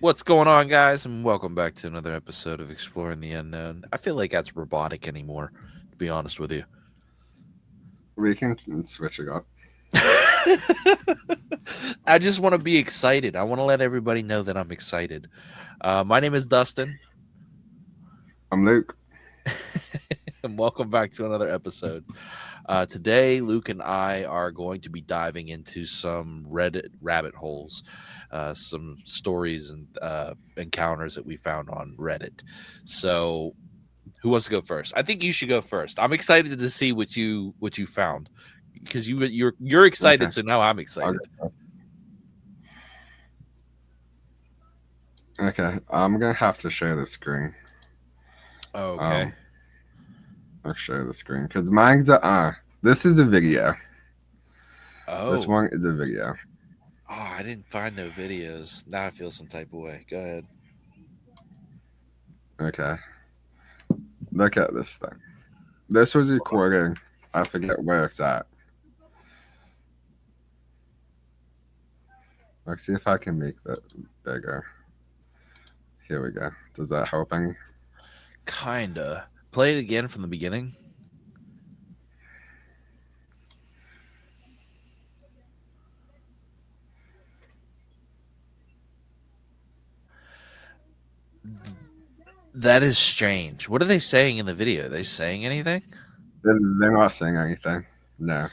What's going on, guys? And welcome back to another episode of Exploring the Unknown. I feel like that's robotic anymore, to be honest with you. We can switch it up. I just want to be excited. I want to let everybody know that I'm excited. My name is Dustin, I'm Luke. and welcome back to another episode. Today, Luke and I are going to be diving into some Reddit rabbit holes, some stories and encounters that we found on Reddit. So, who wants to go first? I think you should go first. I'm excited to see what you found because you're Okay. excited, so now I'm I'll excited. go. Okay. I'm gonna have to share the screen. Okay. Um, I'll share the screen because mine's This is a video. This Oh. one is a video. Oh, I didn't find no videos. Now I feel some type of way. Go ahead. Okay. Look at this thing. This was recording. I forget where it's at. Let's see if I can make that bigger. Here we go. Does that help any? Kinda. Play it again from the beginning. That is strange. What are they saying in the video? Are they saying anything? They're not saying anything. No.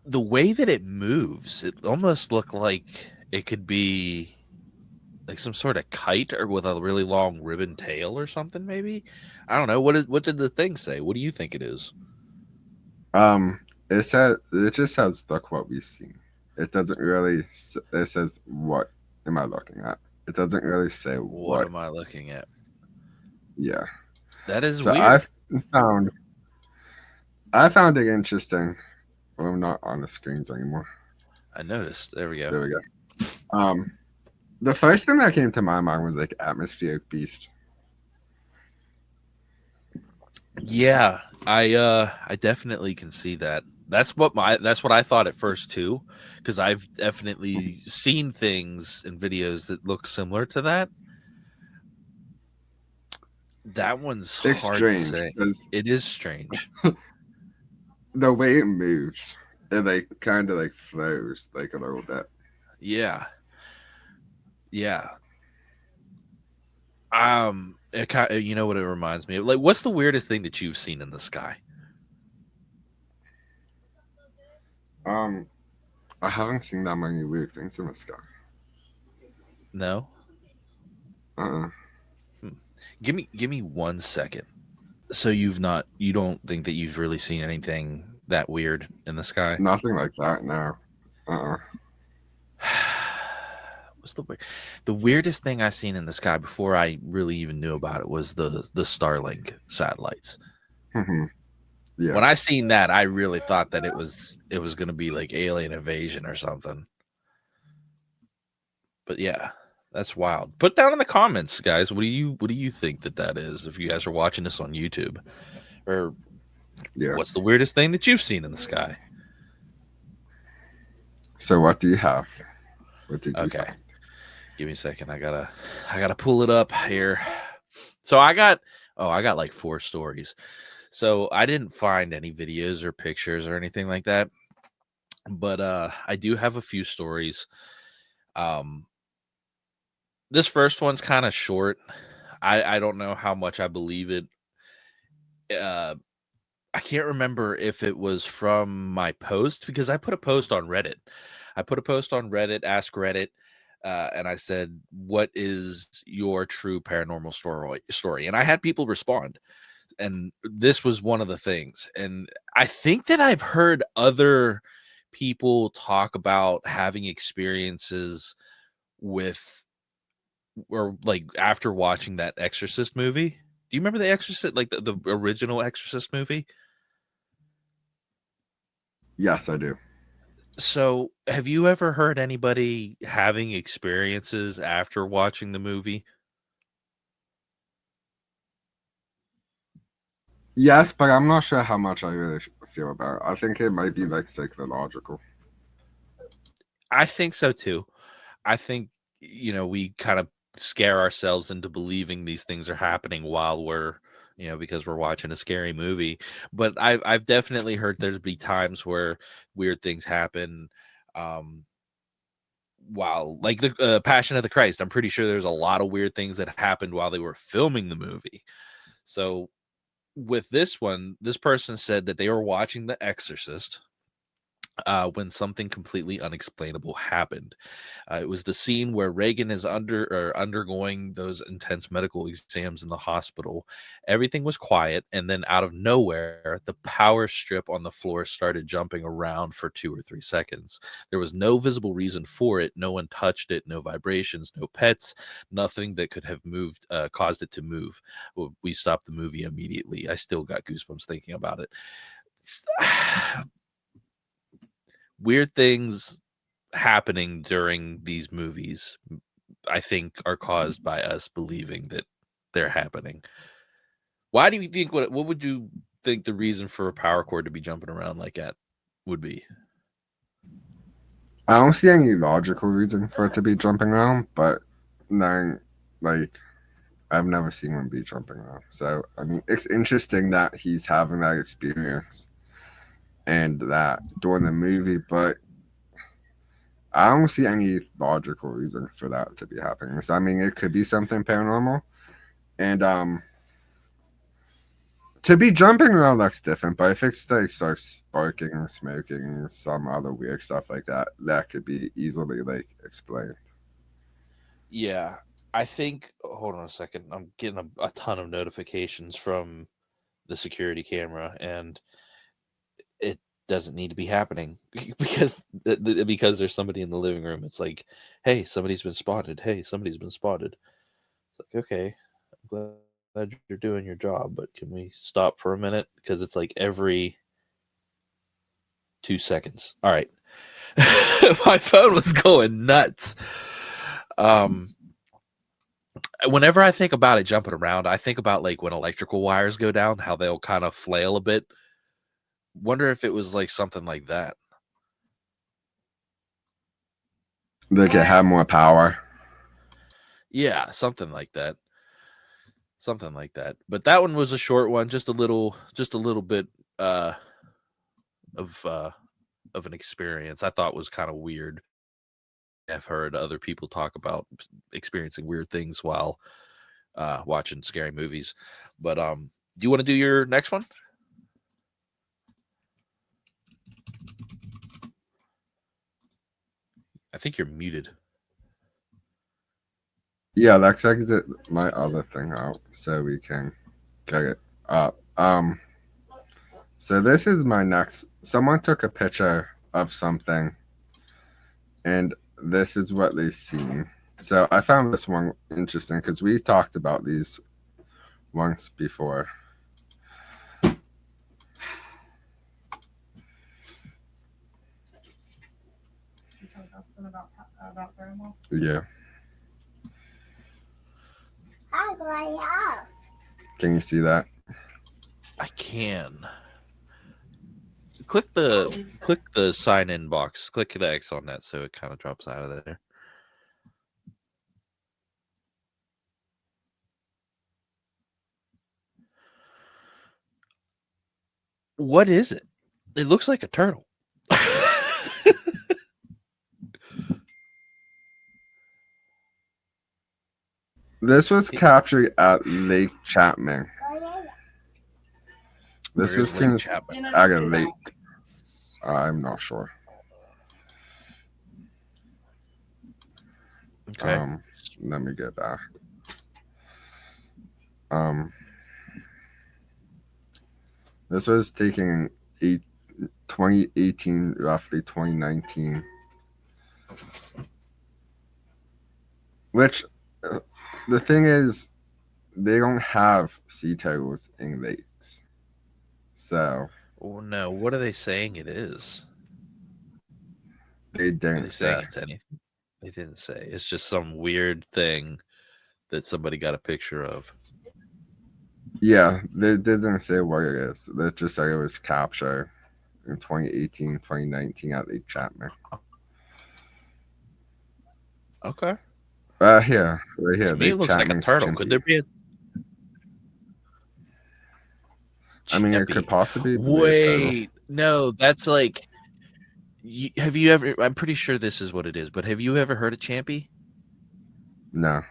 The way that it moves, it almost looked like it could be like some sort of kite or with a really long ribbon tail or something, maybe. I don't know. What did the thing say? What do you think it is? Um, it just says look what we've seen. It doesn't really. It says what am I looking at? It doesn't really say What what. am I looking at? Yeah. That is So I weird. found I found it interesting. Well, I'm not on the screens anymore. I noticed. There we go. There we go. Um, the first thing that came to my mind was like atmospheric beast. Yeah, I definitely can see that. That's what I thought at first too, because I've definitely seen things in videos that look similar to that. That one's It's hard to strange say. because It is strange. the way it moves, it like kind of like flows like a little bit. Yeah, yeah. You know what it reminds me of? Like, what's the weirdest thing that you've seen in the sky? Um, I haven't seen that many weird things in the sky. No. Uh-uh. Hmm. Give me 1 second. So you don't think that you've really seen anything that weird in the sky? Nothing like that. No. Uh-uh. What's the weirdest thing I seen in the sky before I really even knew about it was the Starlink satellites. Yeah. When I seen that, I really thought that it was going to be like alien invasion or something. But yeah, that's wild. Put down in the comments, guys. What do you think that is? If you guys are watching this on YouTube, or Yeah. what's the weirdest thing that you've seen in the sky? So what do you have? What did you Okay, find? give me a second. I gotta pull it up here. So I got like 4 stories. So I didn't find any videos or pictures or anything like that. But I do have a few stories. Um this first one's kind of short. I don't know how much I believe it. Uh I can't remember if it was from my post because I put a post on Reddit. I put a post on Reddit, Ask Reddit, and I said, "What is your true paranormal story?" And I had people respond, and this was one of the things. And I think that I've heard other people talk about having experiences with, or like after watching that Exorcist movie. Do you remember the Exorcist, like the original Exorcist movie? Yes, I do. So, have you ever heard anybody having experiences after watching the movie? Yes, but I'm not sure how much I really feel about it. I think it might be like psychological. I think so too. I think we kind of scare ourselves into believing these things are happening while we're, because we're watching a scary movie. But I've definitely heard there's be times where weird things happen. Um, while like the Passion of the Christ, I'm pretty sure there's a lot of weird things that happened while they were filming the movie. So with this one, this person said that they were watching The Exorcist when something completely unexplainable happened. It was the scene where Reagan is undergoing those intense medical exams in the hospital. Everything was quiet, and then out of nowhere, the power strip on the floor started jumping around for 2 or 3 seconds. There was no visible reason for it. No one touched it. No vibrations. No pets. Nothing that could have caused it to move. We stopped the movie immediately. I still got goosebumps thinking about it. Weird things happening during these movies, I think, are caused by us believing that they're happening. Why do you think, what would you think the reason for a power cord to be jumping around like that would be? I don't see any logical reason for it to be jumping around, but then, like, I've never seen one be jumping around. So, I mean, it's interesting that he's having that experience and that during the movie, but I don't see any logical reason for that to be happening. So, I mean, it could be something paranormal. And to be jumping around looks different, but if it's like starts barking or smoking, some other weird stuff like that, that could be easily like explained. Yeah, I think, hold on a second. I'm getting a ton of notifications from the security camera, and it doesn't need to be happening because there's somebody in the living room. It's like, hey, somebody's been spotted. Hey, somebody's been spotted. It's like, okay, I'm glad you're doing your job, but can we stop for a minute? Because it's like every 2 seconds. All right. My phone was going nuts. Um, Whenever I think about it jumping around, I think about like when electrical wires go down, how they'll kind of flail a bit. Wonder if it was like something like that. They could have more power. Yeah, something like that. Something like that. But that one was a short one, just a little bit uh of uh of an experience I thought was kind of weird. I've heard other people talk about experiencing weird things while watching scary movies. But do you want to do your next one? I think you're muted. Yeah, let's exit my other thing out so we can get it up. So this is my next. Someone took a picture of something, and this is what they seen. So I found this one interesting because we talked about these once before. Yeah. Can you see that? I can. Click the sign in box. Click the X on that so it kind of drops out of there. What is it? It looks like a turtle. This was captured at Lake Chapman. This Where was is Lake Chapman? at a lake. I'm not sure. Okay. Let me get back. Um, this was taken in 2018, roughly 2019. Which, the thing is, they don't have sea turtles in lakes. So, Oh no, what are they saying it is? they Are they didn't saying say. it's anything? They didn't say. It's just some weird thing that somebody got a picture of. Yeah, they didn't say what it is. They just said it was captured in 2018, 2019 at Lake Chapman. Okay. Here, right To here, me, it Lake looks like a Chapman's turtle. Could Chimpy. there be a I mean, it could champy? possibly be a turtle. Wait, no, that's like. Have you ever? I'm pretty sure this is what it is, but have you ever heard of champy? No,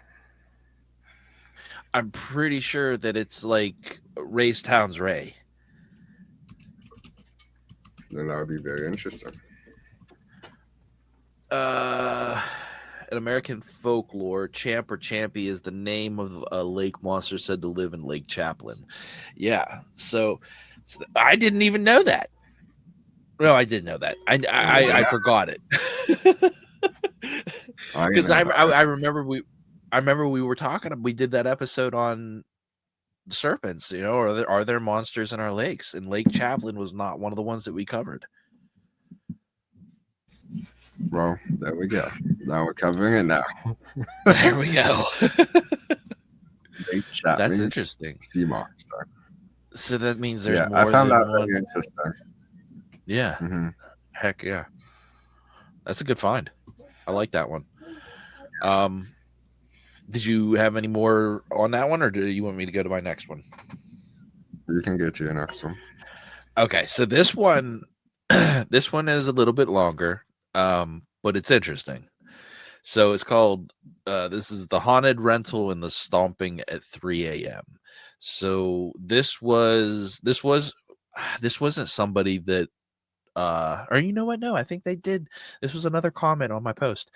I'm pretty sure that it's like Ray's Town's Ray. then that would be very interesting. Uh, in American folklore, Champ or Champy is the name of a lake monster said to live in Lake Chaplin. Yeah, so I didn't even know that. No, I didn't know that. I forgot it I because know about it. I remember we were talking. We did that episode on serpents. You know, are there monsters in our lakes? And Lake Chaplin was not one of the ones that we covered. Well, there we go. Now we're covering it now. There we go. Lake That's Chapman's interesting. sea monster. So that means there's Yeah, I more found than that one. very interesting. Yeah. Mm-hmm. Heck yeah. That's a good find. I like that one. Um, did you have any more on that one, or do you want me to go to my next one? You can get to your next one. Okay, so this one, this one is a little bit longer, but it's interesting. So it's called. This is the haunted rental and the stomping at 3 a.m. So this wasn't somebody that or you know what? No, I think they did. This was another comment on my post.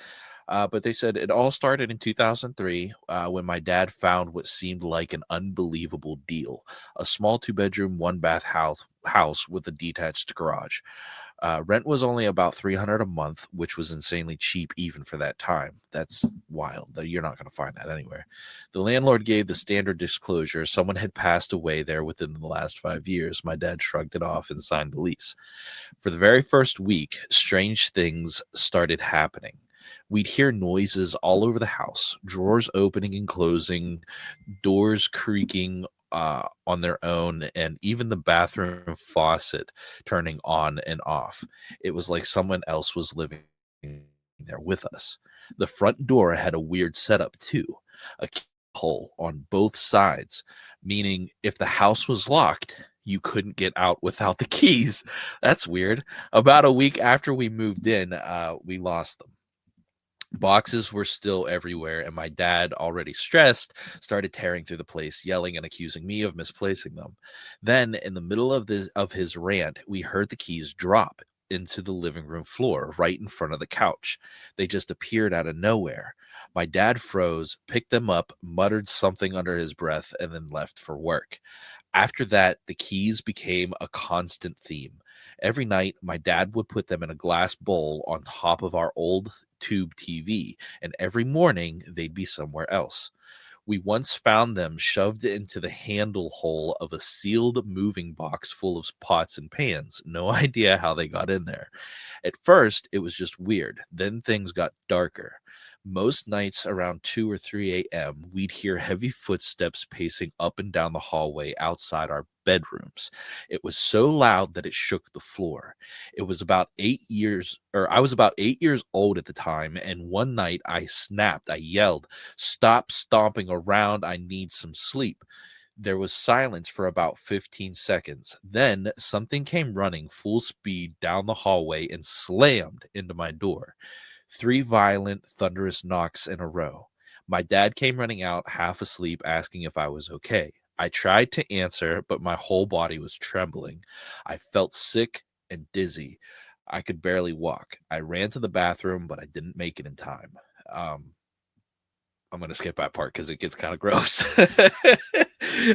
But they said it all started in 2003 when my dad found what seemed like an unbelievable deal: a small 2-bedroom, 1-bath house with a detached garage. Rent was only about $300 a month, which was insanely cheap even for that time. That's wild. You're not going to find that anywhere. The landlord gave the standard disclosure: someone had passed away there within the last 5 years. My dad shrugged it off and signed the lease. For the very first week, strange things started happening. We'd hear noises all over the house: drawers opening and closing, doors creaking on their own, and even the bathroom faucet turning on and off. It was like someone else was living there with us. The front door had a weird setup too: a keyhole on both sides, meaning if the house was locked, you couldn't get out without the keys. That's weird. About a week after we moved in, we lost them. Boxes were still everywhere, and my dad, already stressed, started tearing through the place, yelling and accusing me of misplacing them. Then, in the middle of his rant, we heard the keys drop into the living room floor right in front of the couch. They just appeared out of nowhere. My dad froze, picked them up, muttered something under his breath, and then left for work. After that, the keys became a constant theme. Every night, my dad would put them in a glass bowl on top of our old tube TV, and every morning they'd be somewhere else. We once found them shoved into the handle hole of a sealed moving box full of pots and pans. No idea how they got in there. At first, it was just weird. Then things got darker. Most nights around 2 or 3 a.m., we'd hear heavy footsteps pacing up and down the hallway outside our bedrooms. It was so loud that it shook the floor. It was about 8 years, or I was about 8 years old at the time, and one night I snapped. I yelled, "Stop stomping around. I need some sleep." There was silence for about 15 seconds. Then something came running full speed down the hallway and slammed into my door. 3 violent, thunderous knocks in a row. My dad came running out, half asleep, asking if I was okay. I tried to answer, but my whole body was trembling. I felt sick and dizzy. I could barely walk. I ran to the bathroom, but I didn't make it in time. Um, I'm going to skip that part because it gets kind of gross.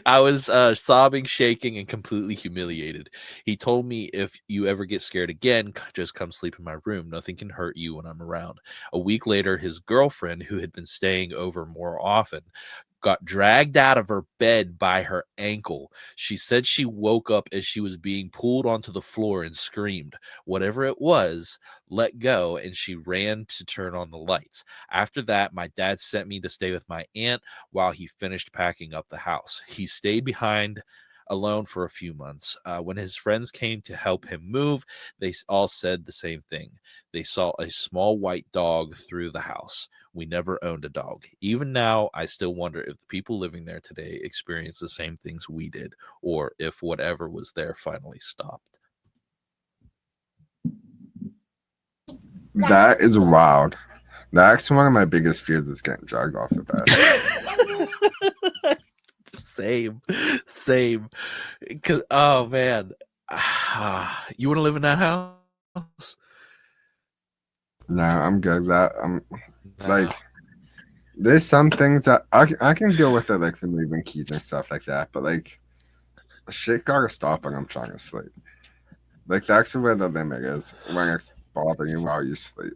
I was sobbing, shaking, and completely humiliated. He told me, if you ever get scared again, just come sleep in my room. Nothing can hurt you when I'm around. A week later, his girlfriend, who had been staying over more often, got dragged out of her bed by her ankle. She said she woke up as she was being pulled onto the floor and screamed. Whatever it was, let go, and she ran to turn on the lights. After that, my dad sent me to stay with my aunt while he finished packing up the house. He stayed behind alone for a few months. When his friends came to help him move, they all said the same thing. They saw a small white dog through the house. We never owned a dog. Even now, I still wonder if the people living there today experience the same things we did, or if whatever was there finally stopped. That is wild. That's one of my biggest fears is getting dragged off the bed. Same, same. Cause oh man, you want to live in that house? No, I'm good. That I'm No. like, there's some things that I can deal with it, like the moving keys and stuff like that. But like, shit gotta stop when I'm trying to sleep. Like that's where the limit is when it's bothering you while you sleep.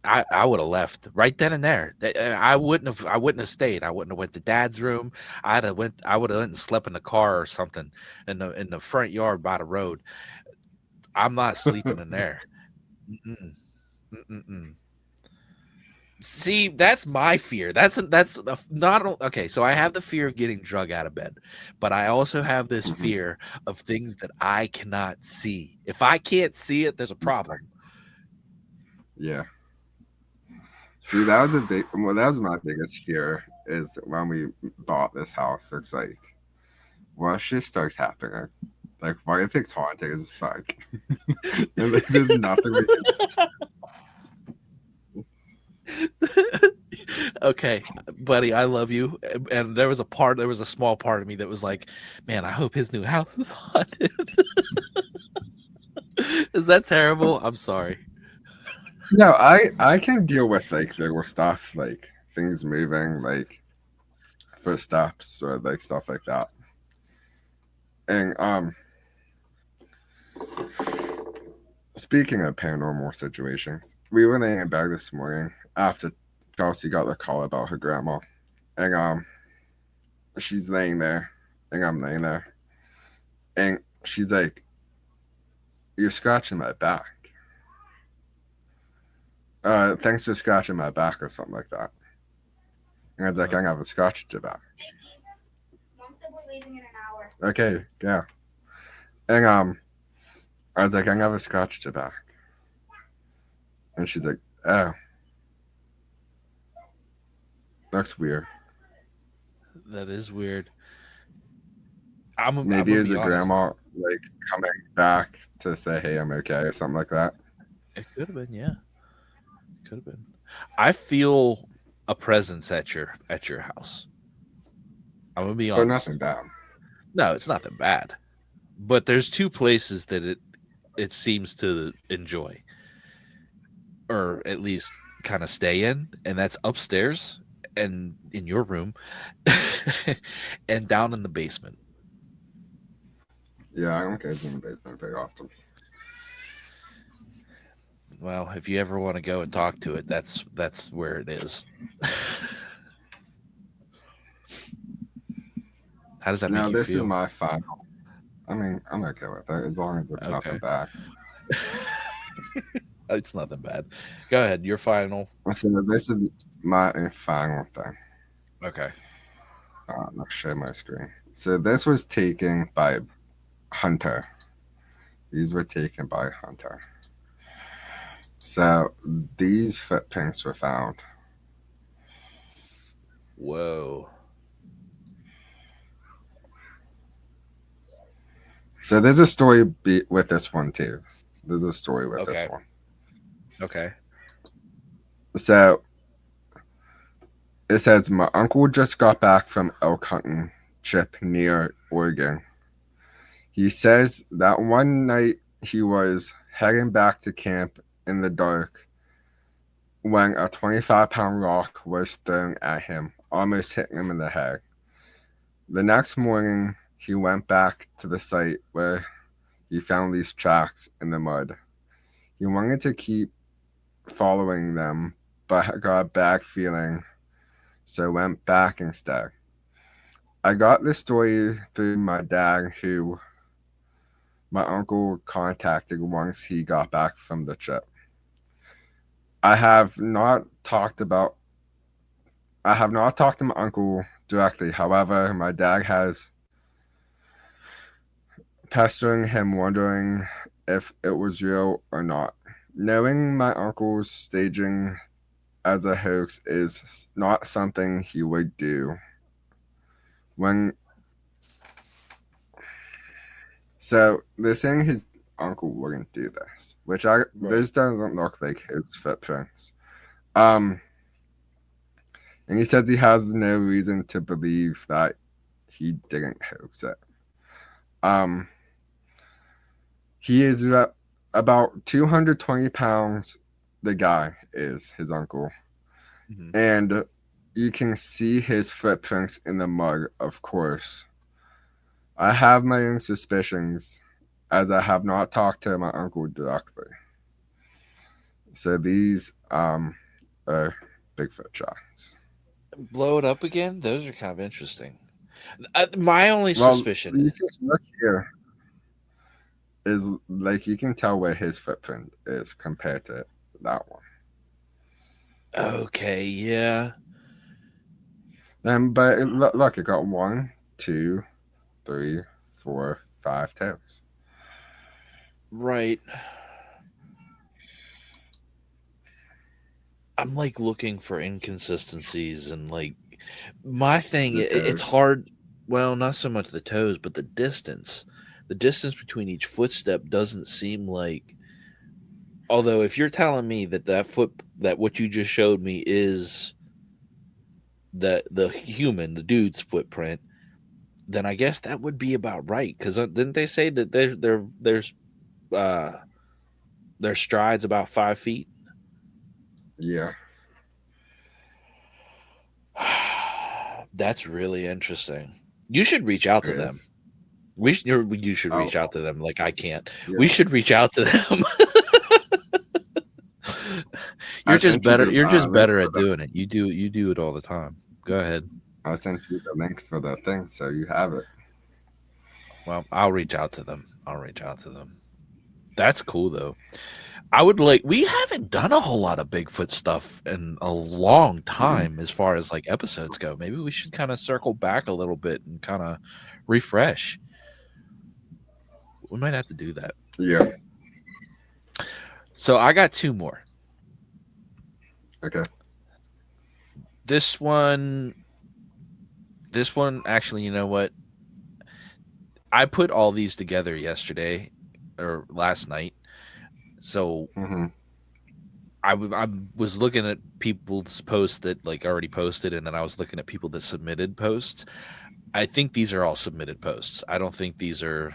I would have left right then and there. I wouldn't have stayed. I wouldn't have went to dad's room. I would have went and slept in the car or something in the front yard by the road. I'm not sleeping in there. Mm-mm, mm-mm. See, that's my fear. Not okay. So I have the fear of getting drug out of bed, but I also have this Mhm. fear of things that I cannot see. If I can't see it, there's a problem. Yeah. See, that was a big. Well, that was my biggest fear is when we bought this house. It's like, what if shit starts happening? Like, what if it's haunted as fuck? And like, there's nothing we can. Okay, buddy, I love you. And there was a small part of me that was like, man, I hope his new house is haunted. Is that terrible? I'm sorry. No, I can deal with like little stuff, like things moving, like footsteps or like stuff like that. And speaking of paranormal situations, we were laying in bed this morning after Chelsea got the call about her grandma, and she's laying there, and I'm laying there, and she's like, "You're scratching my back. Thanks for scratching my back or something like that." And I was like, Uh, "I never scratched your back." Okay, yeah. And I was like, "I never scratched your back," and she's like, "Oh, that's weird." that is weird. I'm Maybe gonna as be a honest. grandma, like coming back to say, "Hey, I'm okay" or something like that. It could have been, yeah. Could have been. I feel a presence at your house. I'm gonna be But nothing honest. bad. No, it's not that bad. But there's two places that it seems to enjoy, or at least kind of stay in, and that's upstairs and in your room, and down in the basement. Yeah, I don't go in the basement very often. Well, if you ever want to go and talk to it, that's where it is. How does that Now, make you this is feel? my final. I mean, I'm okay with it as long as it's nothing Okay. bad. It's nothing bad. Go ahead. Your final. So this is my final thing. Okay. I'll share my screen. So this was taken by Hunter. These were taken by Hunter. So these footprints were found. Whoa. So there's a story with this one too. There's a story with this Okay. one. Okay. So it says my uncle just got back from elk hunting trip near Oregon. He says that one night he was heading back to camp in the dark when a 25-pound rock was thrown at him, almost hitting him in the head. The next morning, he went back to the site where he found these tracks in the mud. He wanted to keep following them, but got a bad feeling, so went back instead. I got this story through my dad, who my uncle contacted once he got back from the trip. I have not talked about I have not talked to my uncle directly. However, my dad has pestering him, wondering if it was real or not. Knowing my uncle's staging as a hoax is not something he would do. When so they're saying his uncle wouldn't do this, which I Right. this doesn't look like his footprints. Um, and he says he has no reason to believe that he didn't hoax it. Um, he is about 220 pounds. The guy is his uncle, Mhm. and you can see his footprints in the mud. Of course, I have my own suspicions, as I have not talked to my uncle directly. So these are Bigfoot tracks. Blow it up again. Those are kind of interesting. My only Well, suspicion you can is look here is like you can tell where his footprint is compared to that one. okay. Yeah. But look, it got one, two, three, four, five toes. Right. I'm like looking for inconsistencies and like my thing. The It's toes. hard. Well, not so much the toes, but the distance. The distance between each footstep doesn't seem like. Although, if you're telling me that that what you just showed me is the human, the dude's footprint, then I guess that would be about right. Because didn't they say that uh their strides about 5 feet? Yeah, That's really interesting. You should reach out it to them. is. You should Oh, reach out to them. Like I can't. yeah. We should reach out to them. I sent you the You're just link better for at the. doing it. You do it all the time. Go ahead. I sent you the link for the thing, so you have it. Well, I'll reach out to them. I'll reach out to them. That's cool though. I would like we haven't done a whole lot of Bigfoot stuff in a long Mm-mm. time as far as like episodes go. Maybe we should kind of circle back a little bit and kind of refresh. We might have to do that. Yeah. So I got two more. Okay. This one actually, you know what? I put all these together yesterday or last night. So Mm-hmm. I was looking at people's posts that like already posted, and then I was looking at people that submitted posts. I think these are all submitted posts. I don't think these are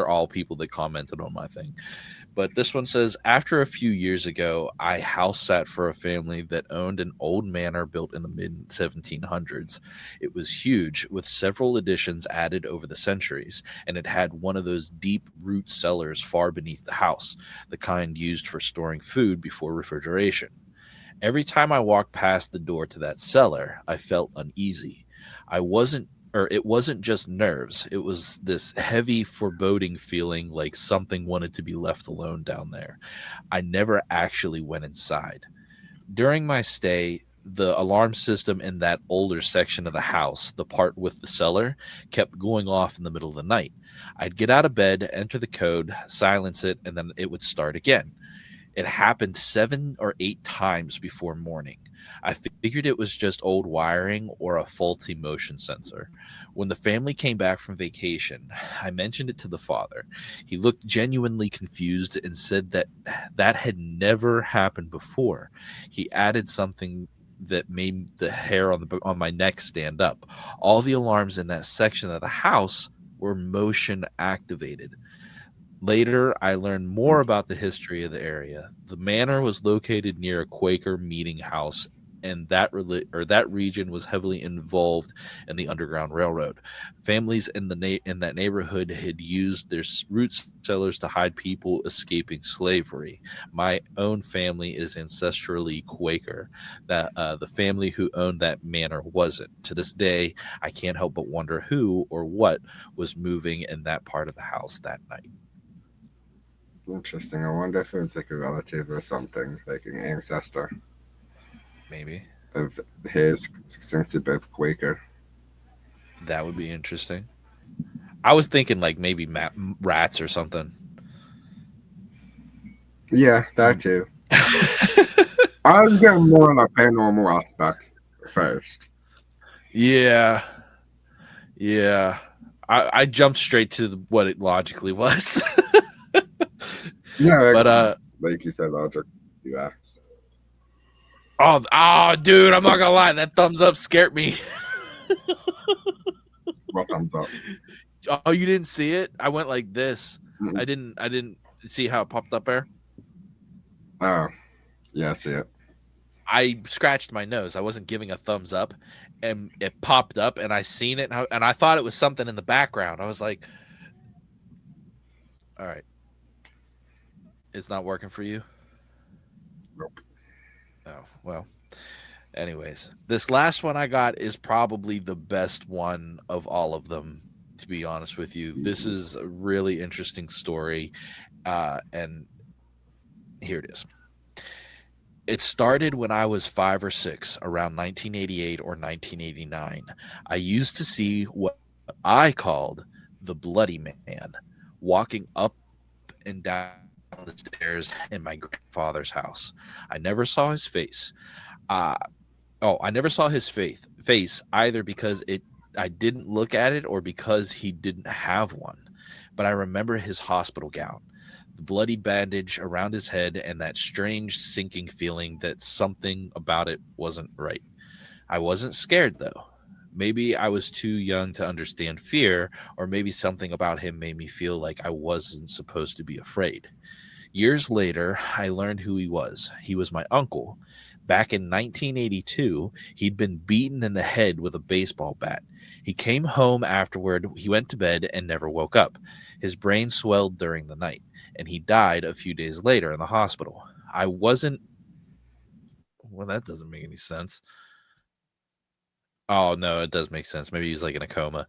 all people that commented on my thing. But this one says, after a few years ago, I house sat for a family that owned an old manor built in the mid 1700s. It was huge, with several additions added over the centuries, and it had one of those deep root cellars far beneath the house, the kind used for storing food before refrigeration. Every time I walked past the door to that cellar, I felt uneasy. I wasn't or it wasn't just nerves. It was this heavy foreboding feeling like something wanted to be left alone down there. I never actually went inside. During my stay, the alarm system in that older section of the house, the part with the cellar, kept going off in the middle of the night. I'd get out of bed, enter the code, silence it, and then it would start again. It happened 7 or 8 times before morning. I figured it was just old wiring or a faulty motion sensor. When the family came back from vacation, I mentioned it to the father. He looked genuinely confused and said that that had never happened before. He added something that made the hair on my neck stand up. All the alarms in that section of the house were motion activated. Later, I learned more about the history of the area. The manor was located near a Quaker meeting house, and that region was heavily involved in the Underground Railroad. Families in in that neighborhood had used their root cellars to hide people escaping slavery. My own family is ancestrally Quaker. That the family who owned that manor wasn't. To this day, I can't help but wonder who or what was moving in that part of the house that night. Interesting. I wonder if it's like a relative or something, like an ancestor Maybe. of his, since they're both Quaker. That would be interesting. I was thinking like maybe rats or something. Yeah, that too. I was getting more on the paranormal aspects first. Yeah, yeah. I jumped straight to what it logically was. Yeah, But like you said, logic. Yeah. dude, I'm not gonna lie, that thumbs up scared me. What thumbs up? Oh, you didn't see it? I went like this. Mm-mm. I didn't see how it popped up there. Oh, yeah, I see it. I scratched my nose. I wasn't giving a thumbs up, and it popped up, and I seen it, and I thought it was something in the background. I was like, "All right, it's not working for you." Nope. Oh well. Anyways, this last one I got is probably the best one of all of them. To be honest with you, this is a really interesting story, and here it is. It started when I was 5 or 6, around 1988 or 1989. I used to see what I called the Bloody Man walking up and down the stairs in my grandfather's house. I never saw his face. Uh, I never saw his face either because I didn't look at it or because he didn't have one. But I remember his hospital gown, the bloody bandage around his head, and that strange sinking feeling that something about it wasn't right. I wasn't scared though. Maybe I was too young to understand fear, or maybe something about him made me feel like I wasn't supposed to be afraid. Years later, I learned who he was. He was my uncle. Back in 1982, he'd been beaten in the head with a baseball bat. He came home afterward, he went to bed and never woke up. His brain swelled during the night, and he died a few days later in the hospital. I wasn't. Well, that doesn't make any sense. Oh, no, it does make sense. Maybe he's like in a coma.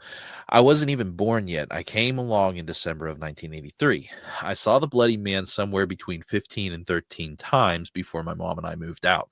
I wasn't even born yet. I came along in December of 1983. I saw the bloody man somewhere between 15 and 13 times before my mom and I moved out.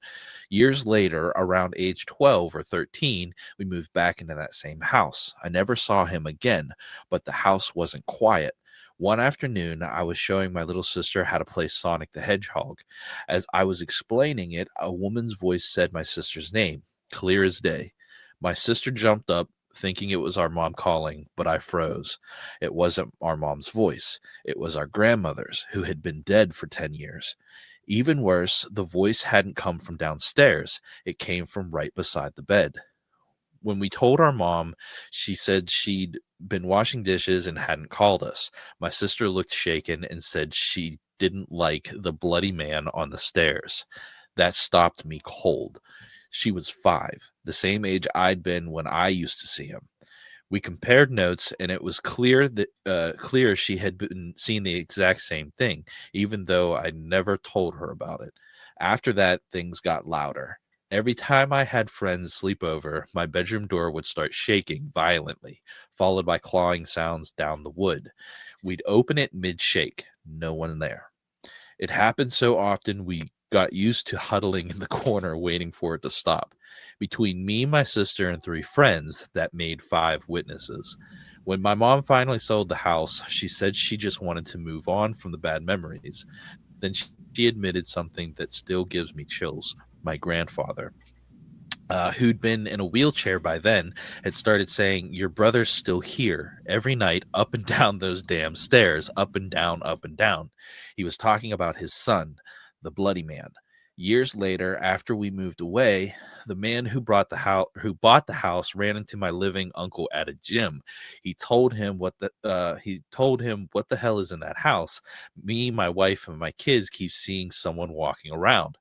Years later, around age 12 or 13, we moved back into that same house. I never saw him again, but the house wasn't quiet. One afternoon, I was showing my little sister how to play Sonic the Hedgehog. As I was explaining it, a woman's voice said my sister's name, clear as day. My sister jumped up, thinking it was our mom calling, but I froze. It wasn't our mom's voice. It was our grandmother's, who had been dead for 10 years. Even worse, the voice hadn't come from downstairs. It came from right beside the bed. When we told our mom, she said she'd been washing dishes and hadn't called us. My sister looked shaken and said she didn't like the bloody man on the stairs. That stopped me cold. She was 5, the same age I'd been when I used to see him. We compared notes, and it was clear she had been seeing the exact same thing, even though I never told her about it. After that, things got louder. Every time I had friends sleep over, my bedroom door would start shaking violently, followed by clawing sounds down the wood. We'd open it mid shake, no one there. It happened so often we got used to huddling in the corner waiting for it to stop. Between me, my sister, and 3 friends, that made 5 witnesses. When my mom finally sold the house, she said she just wanted to move on from the bad memories. Then she admitted something that still gives me chills. My grandfather, who'd been in a wheelchair by then, had started saying, "Your brother's still here," every night, up and down those damn stairs, up and down, up and down. He was talking about his son, the bloody man. Years later, after we moved away, the man who bought the house ran into my living uncle at a gym. He told him what the hell is in that house. Me, my wife, and my kids keep seeing someone walking around.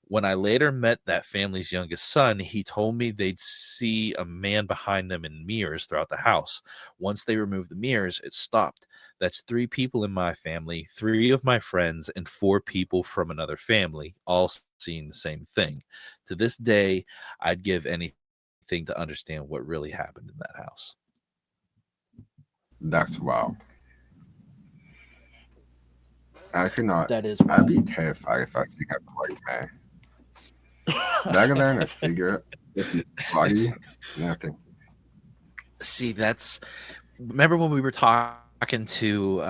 When I later met that family's youngest son, he told me they'd see a man behind them in mirrors throughout the house. Once they removed the mirrors, it stopped. That's 3 people in my family, 3 of my friends, and 4 people from another family, all seeing the same thing. To this day, I'd give anything to understand what really happened in that house. That's wow. I cannot. That is I'd wild. be terrified if I see a white man. Better than a figure if he's body. Nothing. See, that's remember when we were talking to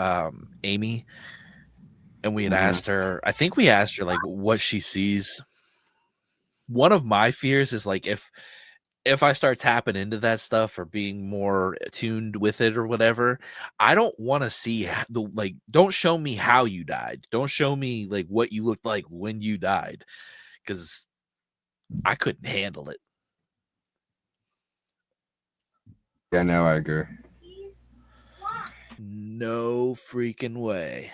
Amy and we had Mm-hmm. asked her, I think we asked her like what she sees. one of my fears is like if I start tapping into that stuff or being more attuned with it or whatever, I don't want to see the like. Don't show me how you died. Don't show me like what you looked like when you died, because I couldn't handle it. Yeah, no, I agree. No freaking way.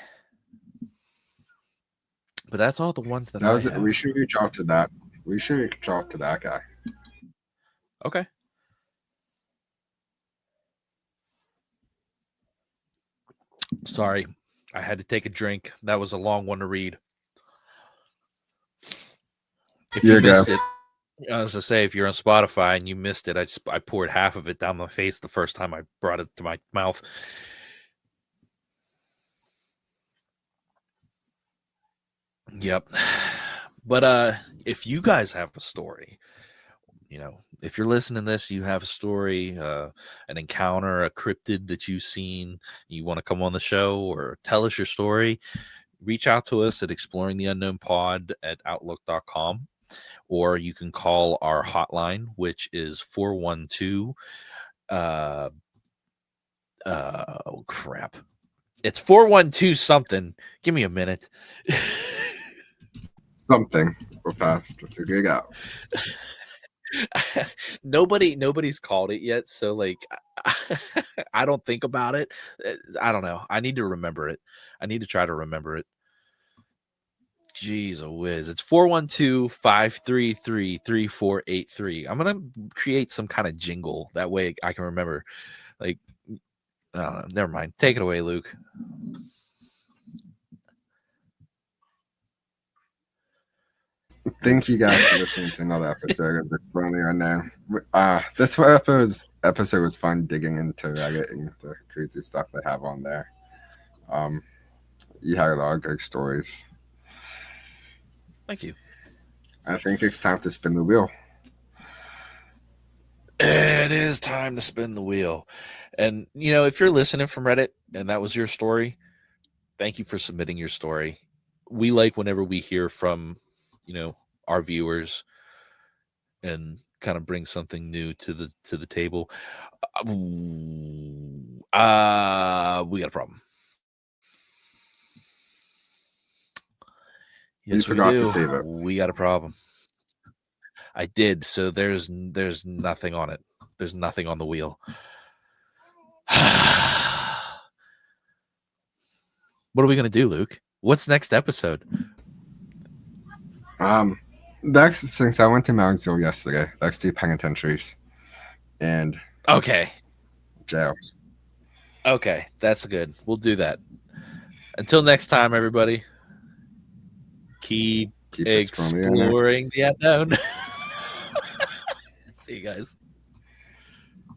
But that's all the ones that That I was have. we should reach out to that. We should reach out to that guy. Okay. Sorry, I had to take a drink. That was a long one to read. If you You're good. missed it, as I say, if you're on Spotify and you missed it, I poured half of it down my face the first time I brought it to my mouth. Yep. But if you guys have a story, if you're listening to this, you have a story, an encounter, a cryptid that you've seen, you want to come on the show or tell us your story, reach out to us at exploringtheunknownpod@outlook.com, or you can call our hotline, which is 412 oh crap, it's 412 something. Give me a minute. Something. We'll have to figure it out. Nobody's called it yet, so like I don't think about it. I don't know. I need to remember it. I need to try to remember it. Jeez, a whiz. It's 412-533-3483. I'm gonna create some kind of jingle that way I can remember. Like, I don't know. Never mind. Take it away, Luke. Thank you guys for listening to another episode of the Explaining the Unknown. This episode was fun digging into Reddit and the crazy stuff they have on there. You had a lot of good stories. Thank you. I think it's time to spin the wheel. It is time to spin the wheel. And, if you're listening from Reddit and that was your story, thank you for submitting your story. We like whenever we hear from, our viewers and kind of bring something new to the table. We got a problem. Yes, You forgot we do. to save it. We got a problem. I did. So there's nothing on it. There's nothing on the wheel. What are we gonna do, Luke? What's next episode? Next, since I went to Moundsville yesterday, let's do penitentiaries and Okay. jails. Okay, that's good. We'll do that. Until next time, everybody. Keep exploring the unknown. See you guys.